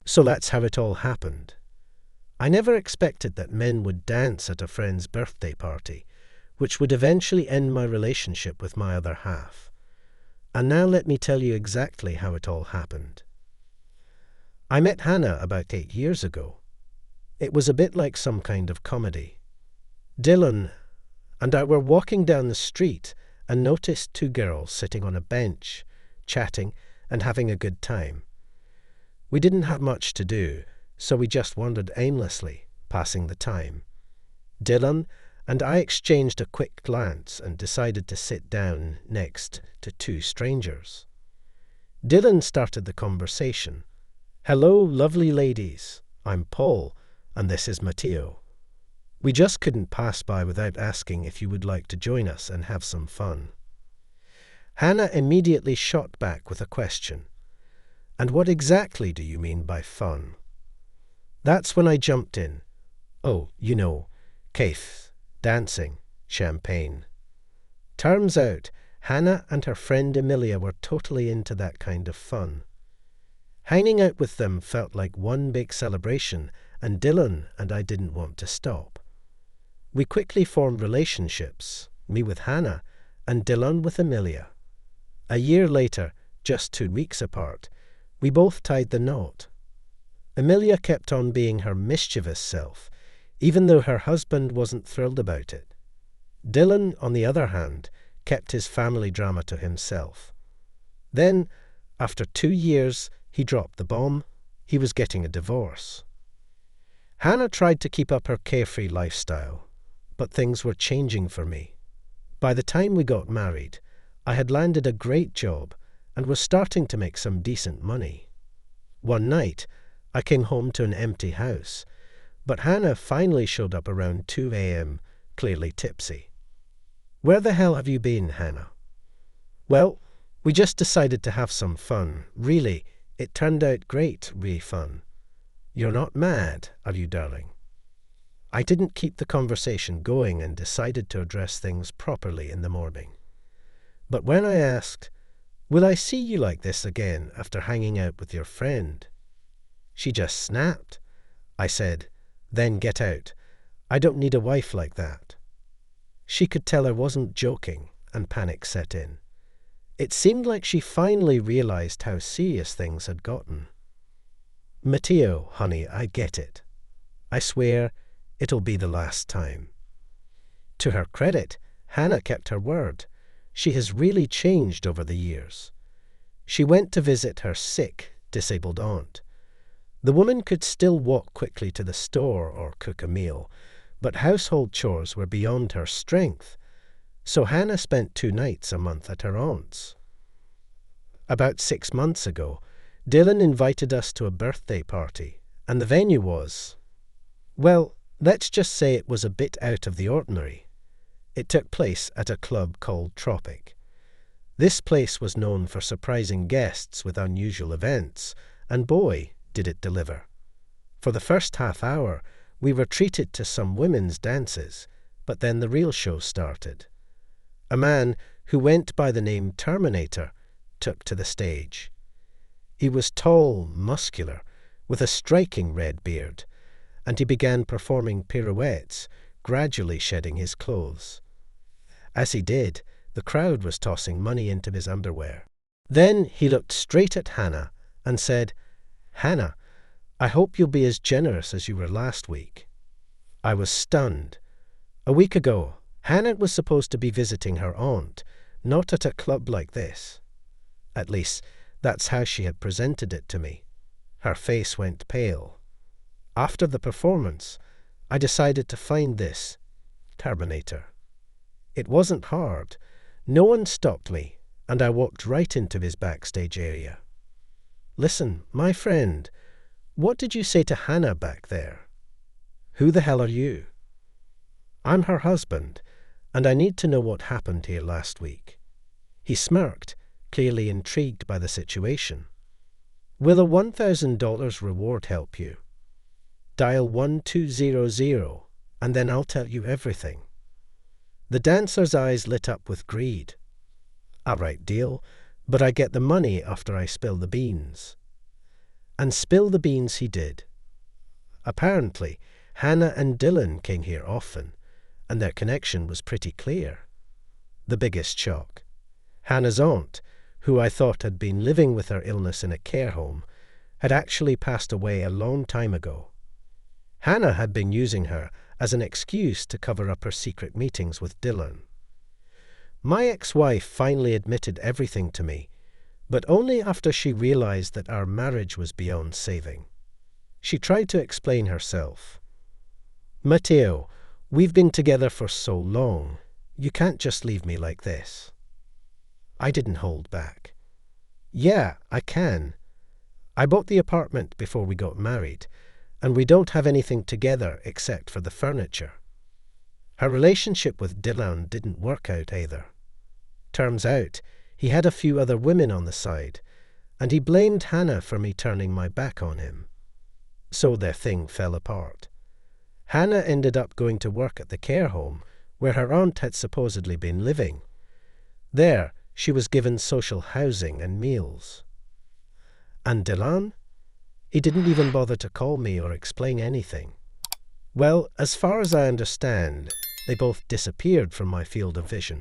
So that's how it all happened. I never expected that men would dance at a friend's birthday party, which would eventually end my relationship with my other half. And now let me tell you exactly how it all happened. I met Hannah about 8 years ago. It was a bit like some kind of comedy. Dylan and I were walking down the street and noticed two girls sitting on a bench, chatting and having a good time. We didn't have much to do, so we just wandered aimlessly, passing the time. Dylan and I exchanged a quick glance and decided to sit down next to two strangers. Dylan started the conversation. "Hello, lovely ladies. I'm Paul, and this is Matteo. We just couldn't pass by without asking if you would like to join us and have some fun." Hannah immediately shot back with a question. "And what exactly do you mean by fun?" That's when I jumped in. "Oh, you know, Keith, dancing, champagne." Turns out, Hannah and her friend Emilia were totally into that kind of fun. Hanging out with them felt like one big celebration, and Dylan and I didn't want to stop. We quickly formed relationships, me with Hannah and Dylan with Emilia. A year later, just 2 weeks apart, we both tied the knot. Emilia kept on being her mischievous self, even though her husband wasn't thrilled about it. Dylan, on the other hand, kept his family drama to himself. Then, after 2 years, he dropped the bomb. He was getting a divorce. Hannah tried to keep up her carefree lifestyle, but things were changing for me. By the time we got married, I had landed a great job and was starting to make some decent money. One night, I came home to an empty house, but Hannah finally showed up around 2 a.m., clearly tipsy. "Where the hell have you been, Hannah?" "Well, we just decided to have some fun. Really, it turned out great, really fun." "You're not mad, are you, darling?" I didn't keep the conversation going and decided to address things properly in the morning. But when I asked, "Will I see you like this again after hanging out with your friend?" she just snapped. I said, "Then get out. I don't need a wife like that." She could tell I wasn't joking, and panic set in. It seemed like she finally realized how serious things had gotten. "Matteo, honey, I get it. I swear it'll be the last time." To her credit, Hannah kept her word. She has really changed over the years. She went to visit her sick, disabled aunt. The woman could still walk quickly to the store or cook a meal, but household chores were beyond her strength, so Hannah spent 2 nights a month at her aunt's. About 6 months ago, Dylan invited us to a birthday party, and the venue was, well, let's just say it was a bit out of the ordinary. It took place at a club called Tropic. This place was known for surprising guests with unusual events, and boy, did it deliver. For the first half hour, we were treated to some women's dances, but then the real show started. A man who went by the name Terminator took to the stage. He was tall, muscular, with a striking red beard, and he began performing pirouettes, gradually shedding his clothes. As he did, the crowd was tossing money into his underwear. Then he looked straight at Hannah and said, "Hannah, I hope you'll be as generous as you were last week." I was stunned. A week ago, Hannah was supposed to be visiting her aunt, not at a club like this. At least, that's how she had presented it to me. Her face went pale. After the performance, I decided to find this Terminator. It wasn't hard. No one stopped me, and I walked right into his backstage area. "Listen, my friend, what did you say to Hannah back there? Who the hell are you?" "I'm her husband, and I need to know what happened here last week." He smirked, clearly intrigued by the situation. "Will a $1,000 reward help you? Dial 1200, and then I'll tell you everything." The dancer's eyes lit up with greed. "All right, deal, but I get the money after I spill the beans." And spill the beans he did. Apparently, Hannah and Dylan came here often, and their connection was pretty clear. The biggest shock: Hannah's aunt, who I thought had been living with her illness in a care home, had actually passed away a long time ago. Hannah had been using her as an excuse to cover up her secret meetings with Dylan. My ex-wife finally admitted everything to me, but only after she realized that our marriage was beyond saving. She tried to explain herself. "Matteo, we've been together for so long. You can't just leave me like this." I didn't hold back. "Yeah, I can. I bought the apartment before we got married, and we don't have anything together except for the furniture." Her relationship with Dylan didn't work out either. Turns out he had a few other women on the side, and he blamed Hannah for me turning my back on him. So their thing fell apart. Hannah ended up going to work at the care home where her aunt had supposedly been living. There, she was given social housing and meals. And Dylan? He didn't even bother to call me or explain anything. Well, as far as I understand, they both disappeared from my field of vision.